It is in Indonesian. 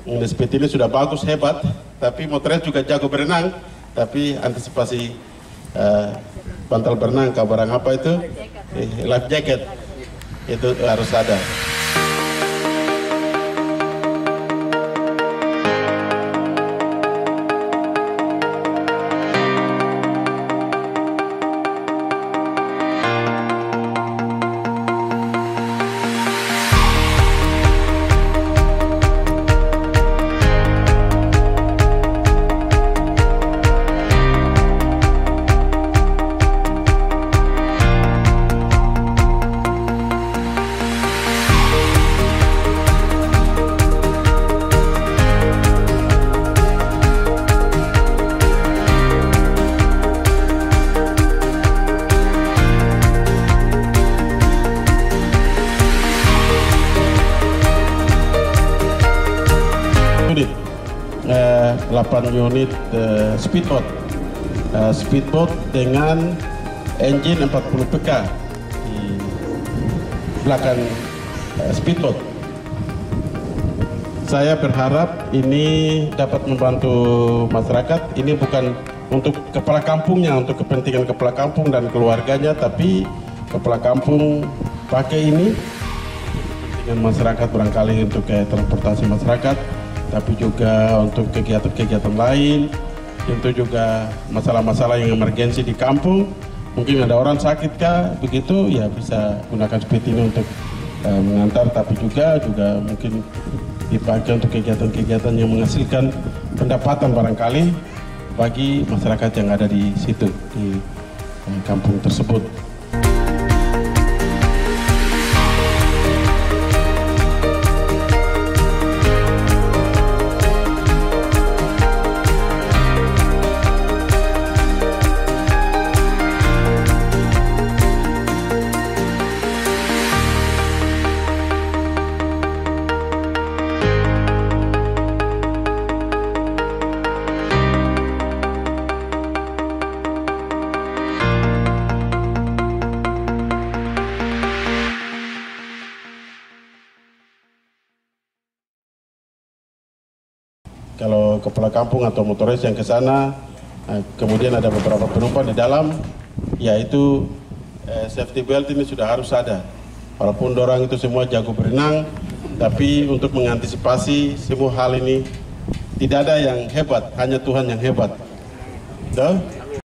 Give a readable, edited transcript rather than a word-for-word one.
Speed ini sudah bagus, hebat, tapi motornya juga jago berenang, tapi antisipasi bantal berenang, barang apa itu? Life jacket, itu harus ada. Unit 8 unit speedboat speedboat dengan engine 40 PK di belakang speedboat. Saya berharap ini dapat membantu masyarakat. Ini bukan untuk kepala kampungnya, untuk kepentingan kepala kampung dan keluarganya, tapi kepala kampung pakai ini kepentingan masyarakat, barangkali untuk transportasi masyarakat, tapi juga untuk kegiatan-kegiatan lain. Tentu juga masalah-masalah yang emergensi di kampung, mungkin ada orang sakit kah, begitu ya bisa gunakan speed ini untuk mengantar, tapi juga mungkin dipakai untuk kegiatan-kegiatan yang menghasilkan pendapatan barangkali bagi masyarakat yang ada di situ, di kampung tersebut. Kalau kepala kampung atau motoris yang ke sana, kemudian ada beberapa penumpang di dalam, yaitu safety belt ini sudah harus ada. Walaupun orang itu semua jago berenang, tapi untuk mengantisipasi semua hal ini tidak ada yang hebat, hanya Tuhan yang hebat. Tuh?